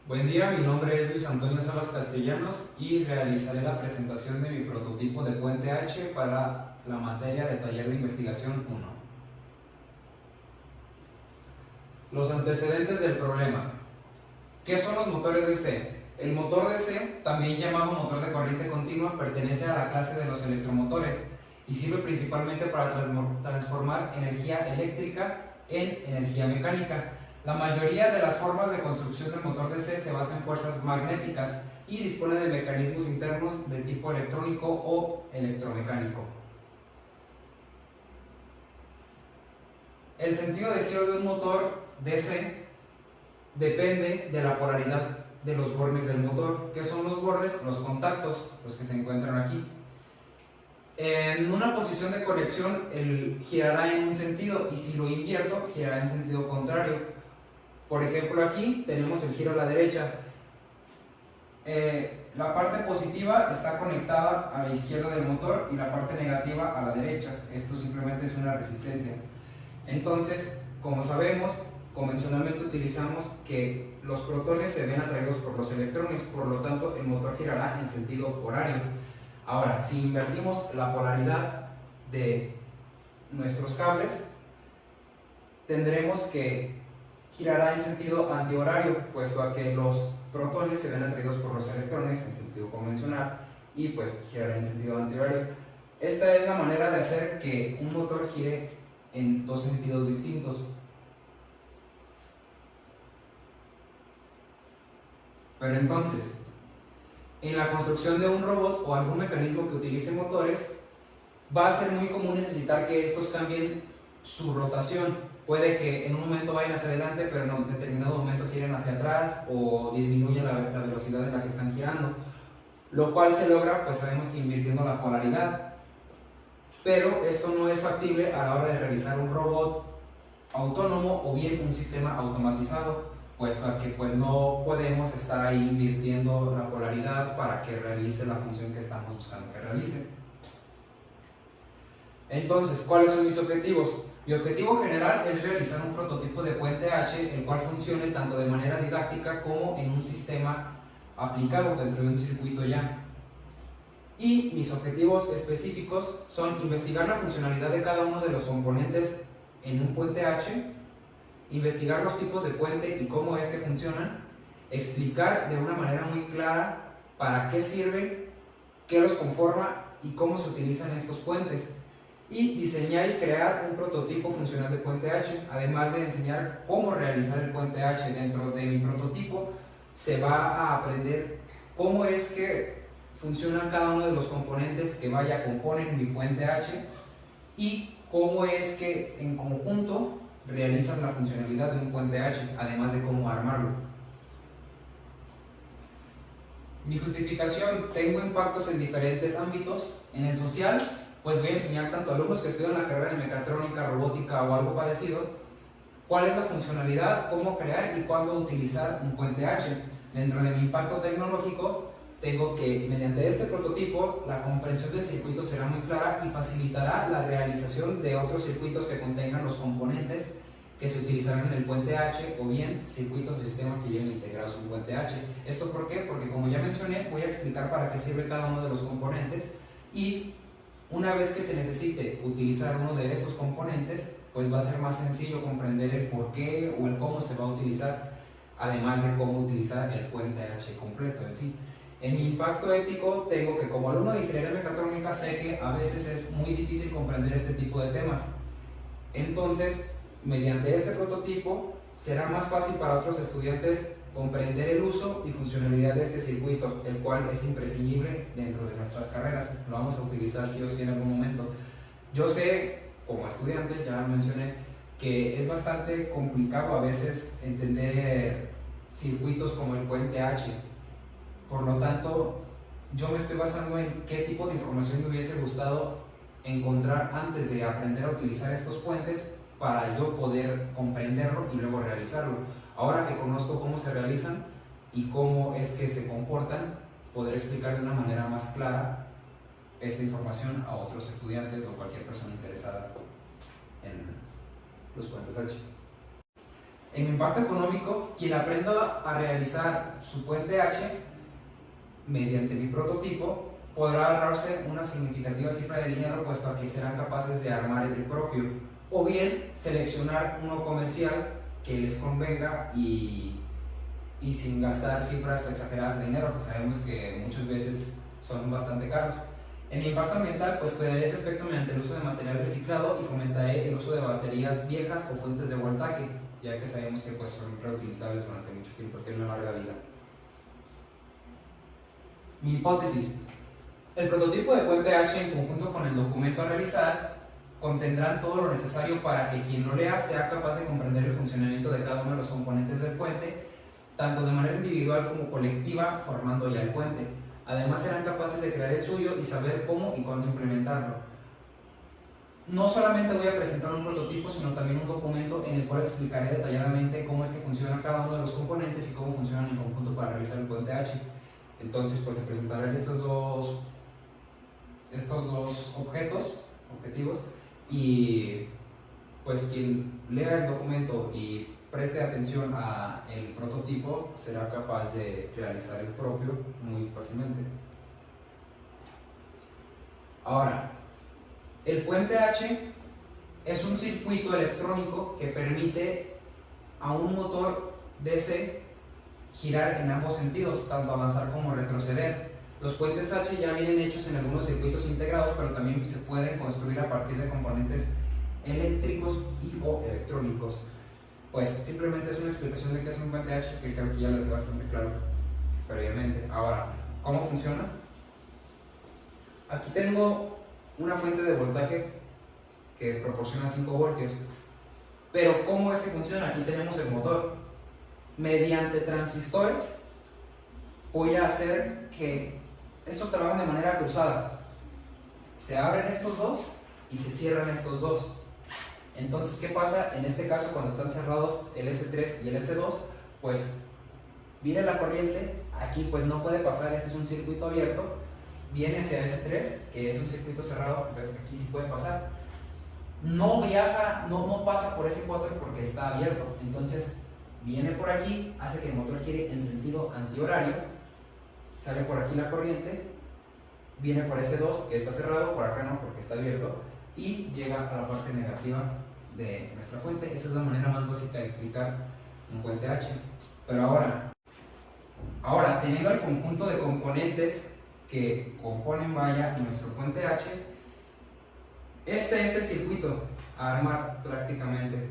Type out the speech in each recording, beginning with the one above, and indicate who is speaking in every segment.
Speaker 1: Buen día, mi nombre es Luis Antonio Salas Castellanos y realizaré la presentación de mi prototipo de puente H para la materia de taller de investigación 1. Los antecedentes del problema. ¿Qué son los motores DC? El motor DC, también llamado motor de corriente continua, pertenece a la clase de los electromotores y sirve principalmente para transformar energía eléctrica en energía mecánica. La mayoría de las formas de construcción del motor DC se basan en fuerzas magnéticas y dispone de mecanismos internos de tipo electrónico o electromecánico. El sentido de giro de un motor DC depende de la polaridad de los bornes del motor. ¿Qué son los bornes? Los contactos, los que se encuentran aquí. En una posición de conexión, él girará en un sentido y si lo invierto, girará en sentido contrario. Por ejemplo, aquí tenemos el giro a la derecha. La parte positiva está conectada a la izquierda del motor y la parte negativa a la derecha. Esto simplemente es una resistencia. Entonces, como sabemos, convencionalmente utilizamos que los protones se ven atraídos por los electrones, por lo tanto el motor girará en sentido horario. Ahora, si invertimos la polaridad de nuestros cables, tendremos que girará en sentido antihorario, puesto a que los protones se ven atraídos por los electrones en sentido convencional y pues girará en sentido antihorario. Esta es la manera de hacer que un motor gire en dos sentidos distintos. Pero entonces, en la construcción de un robot o algún mecanismo que utilice motores, va a ser muy común necesitar que estos cambien su rotación. Puede que en un momento vayan hacia adelante, pero en un determinado momento giren hacia atrás o disminuyan la velocidad en la que están girando. Lo cual se logra, pues sabemos que invirtiendo la polaridad. Pero esto no es factible a la hora de realizar un robot autónomo o bien un sistema automatizado, puesto a que pues no podemos estar ahí invirtiendo la polaridad para que realice la función que estamos buscando que realice. Entonces, ¿cuáles son mis objetivos? Mi objetivo general es realizar un prototipo de puente H, el cual funcione tanto de manera didáctica como en un sistema aplicado dentro de un circuito ya. Y mis objetivos específicos son investigar la funcionalidad de cada uno de los componentes en un puente H, investigar los tipos de puente y cómo es que funcionan, explicar de una manera muy clara para qué sirven, qué los conforma y cómo se utilizan estos puentes, y diseñar y crear un prototipo funcional de puente H. Además de enseñar cómo realizar el puente H dentro de mi prototipo, se va a aprender cómo es que funcionan cada uno de los componentes que componen mi puente H y cómo es que en conjunto realizan la funcionalidad de un puente H, además de cómo armarlo. Mi justificación: tengo impactos en diferentes ámbitos. En el social, pues voy a enseñar tanto a alumnos que estudian la carrera de mecatrónica, robótica o algo parecido, cuál es la funcionalidad, cómo crear y cuándo utilizar un puente H. Dentro de mi impacto tecnológico, tengo que, mediante este prototipo, la comprensión del circuito será muy clara y facilitará la realización de otros circuitos que contengan los componentes que se utilizarán en el puente H, o bien circuitos o sistemas que lleven integrados un puente H. ¿Esto por qué? Porque, como ya mencioné, voy a explicar para qué sirve cada uno de los componentes, y una vez que se necesite utilizar uno de estos componentes, pues va a ser más sencillo comprender el por qué o el cómo se va a utilizar, además de cómo utilizar el puente H completo en sí. En mi impacto ético, tengo que, como alumno de ingeniería mecatrónica, sé que a veces es muy difícil comprender este tipo de temas. Entonces, mediante este prototipo, será más fácil para otros estudiantes comprender el uso y funcionalidad de este circuito, el cual es imprescindible dentro de nuestras carreras. Lo vamos a utilizar sí o sí en algún momento. Yo sé, como estudiante, ya mencioné, que es bastante complicado a veces entender circuitos como el puente H. Por lo tanto, yo me estoy basando en qué tipo de información me hubiese gustado encontrar antes de aprender a utilizar estos puentes para yo poder comprenderlo y luego realizarlo. Ahora que conozco cómo se realizan y cómo es que se comportan, poder explicar de una manera más clara esta información a otros estudiantes o cualquier persona interesada en los puentes H. En impacto económico, quien aprenda a realizar su puente H mediante mi prototipo podrá ahorrarse una significativa cifra de dinero, puesto a que serán capaces de armar el propio, o bien seleccionar uno comercial que les convenga y sin gastar cifras exageradas de dinero, que sabemos que muchas veces son bastante caros. En el impacto ambiental, pues cuidaré ese aspecto mediante el uso de material reciclado y fomentaré el uso de baterías viejas o fuentes de voltaje, ya que sabemos que pues, son reutilizables durante mucho tiempo, tienen una larga vida. Mi hipótesis. El prototipo de puente H en conjunto con el documento a realizar contendrán todo lo necesario para que quien lo lea sea capaz de comprender el funcionamiento de cada uno de los componentes del puente, tanto de manera individual como colectiva, formando ya el puente. Además serán capaces de crear el suyo y saber cómo y cuándo implementarlo. No solamente voy a presentar un prototipo, sino también un documento en el cual explicaré detalladamente cómo es que funciona cada uno de los componentes y cómo funcionan en conjunto para realizar el puente H. Entonces, pues se presentarán estos dos objetivos, y pues quien lea el documento y preste atención al prototipo será capaz de realizar el propio muy fácilmente. Ahora, el puente H es un circuito electrónico que permite a un motor DC girar en ambos sentidos, tanto avanzar como retroceder. Los puentes H ya vienen hechos en algunos circuitos integrados, pero también se pueden construir a partir de componentes eléctricos y o electrónicos. Pues simplemente es una explicación de qué es un puente H, que creo que ya lo dejé bastante claro previamente. Ahora, ¿cómo funciona? Aquí tengo una fuente de voltaje que proporciona 5 voltios. Pero ¿cómo es que funciona? Aquí tenemos el motor. Mediante transistores voy a hacer que estos trabajen de manera cruzada. Se abren estos dos y se cierran estos dos. Entonces, ¿qué pasa? En este caso, cuando están cerrados el S3 y el S2, pues viene la corriente, aquí pues no puede pasar, este es un circuito abierto, viene hacia S3, que es un circuito cerrado, entonces aquí sí puede pasar. No viaja, no pasa por S4 porque está abierto, entonces viene por aquí, hace que el motor gire en sentido antihorario, sale por aquí la corriente, viene por S2, que está cerrado, por acá no, porque está abierto, y llega a la parte negativa de nuestra fuente. Esa es la manera más básica de explicar un puente H. Pero ahora teniendo el conjunto de componentes que componen vaya nuestro puente H, este es el circuito a armar prácticamente.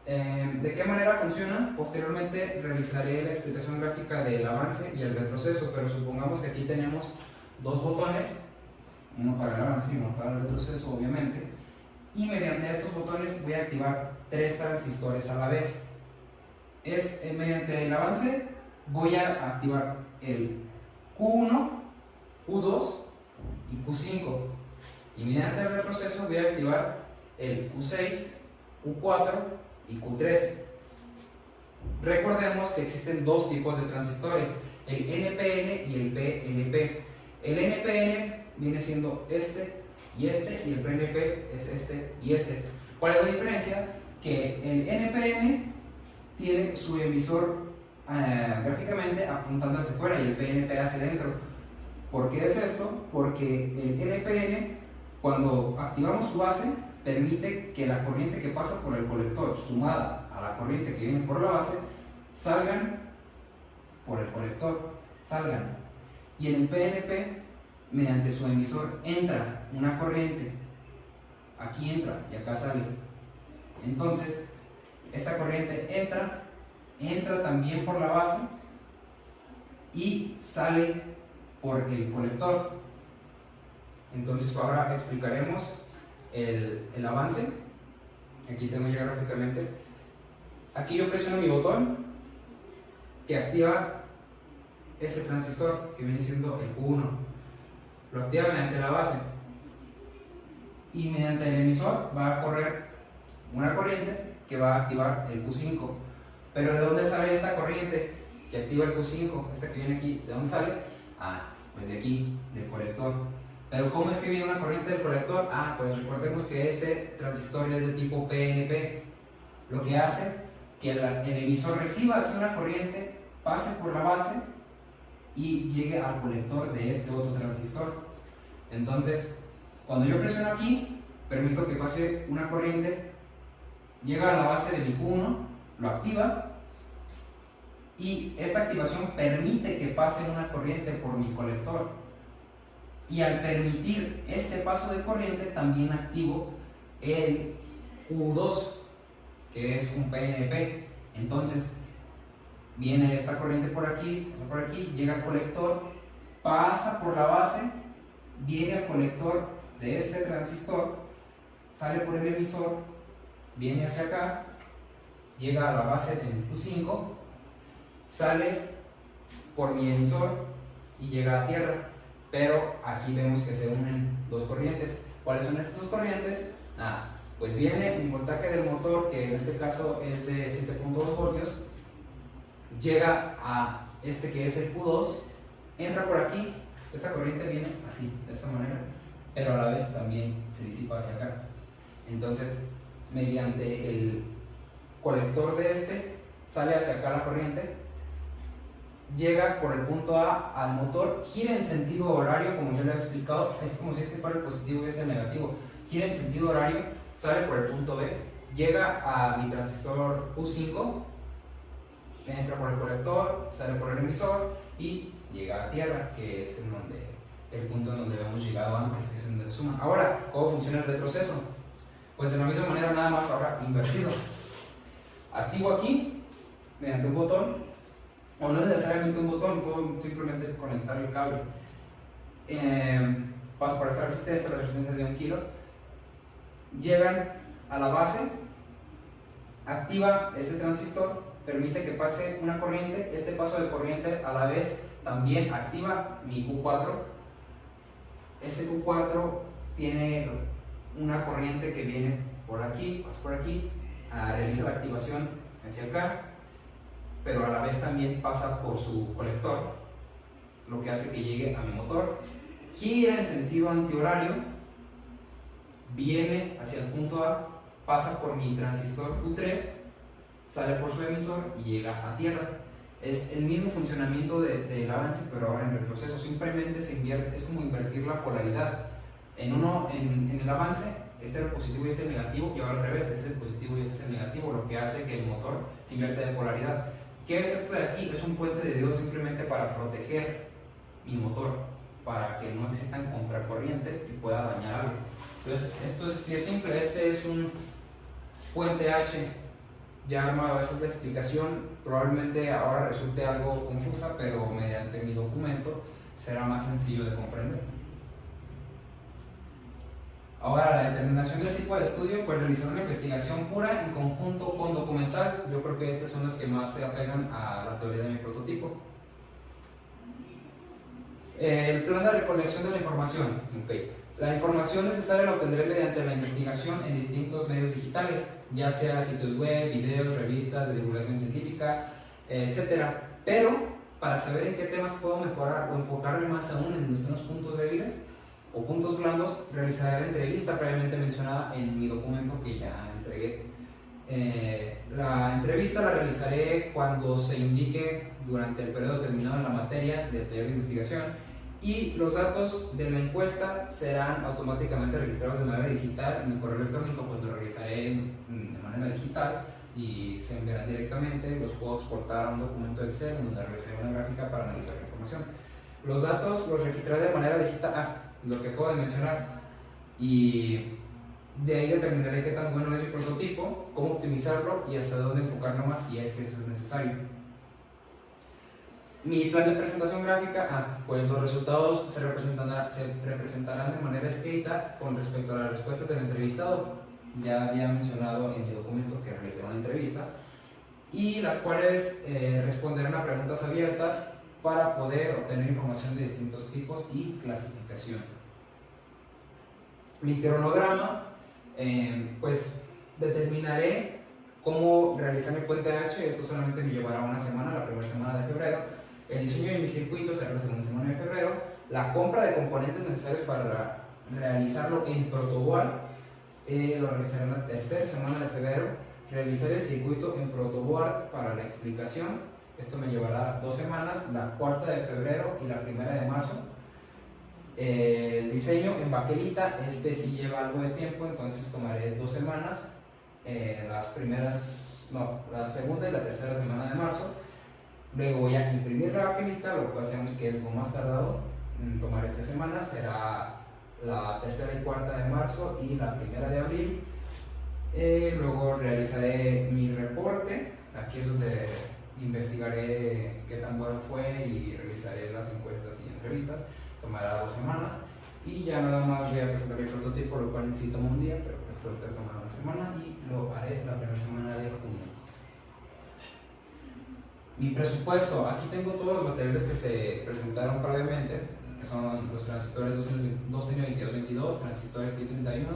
Speaker 1: ¿De qué manera funciona? Posteriormente realizaré la explicación gráfica del avance y el retroceso, pero supongamos que aquí tenemos dos botones, uno para el avance y uno para el retroceso, obviamente, y mediante estos botones voy a activar 3 transistores a la vez. Mediante el avance voy a activar el Q1, Q2 y Q5, y mediante el retroceso voy a activar el Q6, Q4 y Q3. Recordemos que existen dos tipos de transistores, el NPN y el PNP. El NPN viene siendo este y el PNP es este y este. ¿Cuál es la diferencia? Que el NPN tiene su emisor gráficamente apuntando hacia afuera y el PNP hacia adentro. ¿Por qué es esto? Porque el NPN, cuando activamos su base, permite que la corriente que pasa por el colector sumada a la corriente que viene por la base salgan por el colector, y en el PNP, mediante su emisor, entra una corriente, aquí entra y acá sale. Entonces esta corriente entra también por la base y sale por el colector. Entonces ahora explicaremos el avance. Aquí tengo ya gráficamente. Aquí yo presiono mi botón que activa este transistor que viene siendo el Q1. Lo activa mediante la base y mediante el emisor va a correr una corriente que va a activar el Q5. Pero ¿de dónde sale esta corriente que activa el Q5? Esta que viene aquí, ¿de dónde sale? Pues de aquí, del colector. Pero ¿cómo es que viene una corriente del colector? Pues recordemos que este transistor es de tipo PNP, lo que hace que el emisor reciba aquí una corriente, pase por la base y llegue al colector de este otro transistor. Entonces, cuando yo presiono aquí, permito que pase una corriente, llega a la base de mi Q1, lo activa, y esta activación permite que pase una corriente por mi colector. Y al permitir este paso de corriente, también activo el Q2, que es un PNP. Entonces, viene esta corriente por aquí, pasa por aquí, llega al colector, pasa por la base, viene al colector de este transistor, sale por el emisor, viene hacia acá, llega a la base del Q5, sale por mi emisor y llega a tierra. Pero aquí vemos que se unen dos corrientes. ¿Cuáles son estas dos corrientes? Pues viene mi voltaje del motor, que en este caso es de 7.2 voltios, llega a este que es el Q2, entra por aquí, esta corriente viene así, de esta manera, pero a la vez también se disipa hacia acá. Entonces, mediante el colector de este, sale hacia acá la corriente, llega por el punto A al motor, gira en sentido horario, como yo le he explicado, es como si este fuera el positivo y este el negativo, gira en sentido horario, sale por el punto B, llega a mi transistor Q5, entra por el colector, sale por el emisor y llega a tierra, que es en donde, el punto en donde hemos llegado antes, que es en donde se suma. Ahora, ¿cómo funciona el retroceso? Pues de la misma manera, nada más ahora invertido. Activo aquí, mediante un botón, o no necesariamente un botón, puedo simplemente conectar el cable. Paso por esta resistencia, la resistencia es de 1 kilo. Llegan a la base, activa este transistor, permite que pase una corriente. Este paso de corriente a la vez también activa mi Q4. Este Q4 tiene una corriente que viene por aquí, pasa por aquí, realiza la activación hacia acá, pero a la vez también pasa por su colector, lo que hace que llegue a mi motor, gira en sentido antihorario, viene hacia el punto A, pasa por mi transistor Q3, sale por su emisor y llega a tierra. Es el mismo funcionamiento del avance, pero ahora en retroceso. Simplemente se invierte, es como invertir la polaridad. En el avance, este es el positivo y este es el negativo, y ahora al revés, este es el positivo y este es el negativo, lo que hace que el motor se invierta de polaridad. ¿Qué es esto de aquí? Es un puente de Dios simplemente para proteger mi motor, para que no existan contracorrientes y pueda dañar algo. Entonces, esto es así de simple. Este es un puente H ya armado. Esa es la explicación. Probablemente ahora resulte algo confusa, pero mediante mi documento será más sencillo de comprender. Ahora, la determinación del tipo de estudio, pues realizar una investigación pura en conjunto con documental. Yo creo que estas son las que más se apegan a la teoría de mi prototipo. El plan de recolección de la información. La información necesaria la obtendré mediante la investigación en distintos medios digitales, ya sea sitios web, videos, revistas de divulgación científica, etc. Pero, para saber en qué temas puedo mejorar o enfocarme más aún en nuestros puntos débiles o puntos blandos, realizaré la entrevista previamente mencionada en mi documento que ya entregué. La entrevista la realizaré cuando se indique durante el periodo determinado en la materia de taller de investigación, y los datos de la encuesta serán automáticamente registrados de manera digital en mi correo electrónico. Pues lo realizaré de manera digital y se enviarán directamente. Los puedo exportar a un documento Excel en donde realizaré una gráfica para analizar la información. Los datos los registraré de manera digital, lo que acabo de mencionar, y de ahí determinaré qué tan bueno es mi prototipo, cómo optimizarlo y hasta dónde enfocarlo más si es que eso es necesario. Mi plan de presentación gráfica, pues los resultados se representarán de manera escrita con respecto a las respuestas del entrevistado. Ya había mencionado en mi documento que realizaré una entrevista, y las cuales responderán a preguntas abiertas para poder obtener información de distintos tipos y clasificación. Mi cronograma, pues determinaré cómo realizar mi puente H. Esto solamente me llevará una semana, la primera semana de febrero. El diseño de mi circuito será la segunda semana de febrero. La compra de componentes necesarios para realizarlo en protoboard lo realizaré en la tercera semana de febrero. realizar el circuito en protoboard para la explicación. Esto me llevará 2 semanas, la 4 de febrero y la 1 de marzo. El diseño en baquelita, este sí lleva algo de tiempo, entonces tomaré 2 semanas, la segunda y la tercera semana de marzo. Luego voy a imprimir la baquelita, lo cual sabemos que es lo más tardado, tomaré 3 semanas, será la tercera y cuarta de marzo y la 1 de abril. Luego realizaré mi reporte, aquí es donde investigaré qué tan bueno fue y realizaré las encuestas y entrevistas, tomará 2 semanas. Y ya nada más voy a presentar el prototipo, lo cual necesito un día, pero pues tengo que tomar 1 semana y lo haré la primera semana de junio. Mi presupuesto, aquí tengo todos los materiales que se presentaron previamente, que son los transistores 2N2222, transistores TIP31,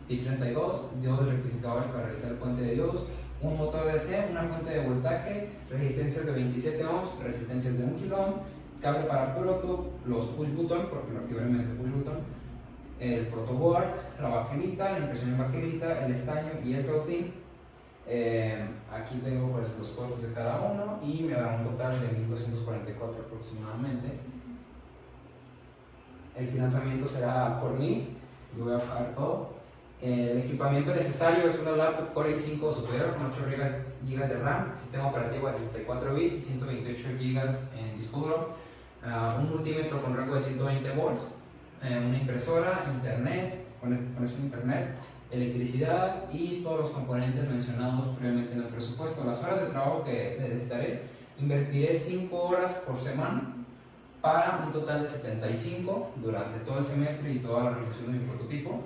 Speaker 1: TIP32, diodos rectificadores para realizar el puente de diodos, un motor DC, una fuente de voltaje, resistencias de 27 ohms, resistencias de 1 kilo ohm, cable para proto, los push button, porque lo activaré mediante push button, el protoboard, la baquelita, la impresión en baquelita, el estaño y el routing. Aquí tengo pues los costos de cada uno y me da un total de 1,244 aproximadamente. El financiamiento será por mí, yo voy a pagar todo. El equipamiento necesario es una laptop Core i5 o superior con 8 GB de RAM, sistema operativo de 64 bits y 128 GB en disco duro, un multímetro con rango de 120 volts, una impresora, internet, conexión a internet, electricidad y todos los componentes mencionados previamente en el presupuesto. Las horas de trabajo que necesitaré, invertiré 5 horas por semana para un total de 75 durante todo el semestre y toda la realización de mi prototipo,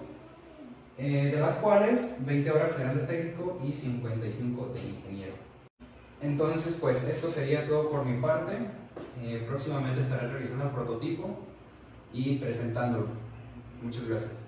Speaker 1: de las cuales 20 horas serán de técnico y 55 de ingeniero. Entonces pues esto sería todo por mi parte. Próximamente estaré revisando el prototipo y presentándolo. Muchas gracias.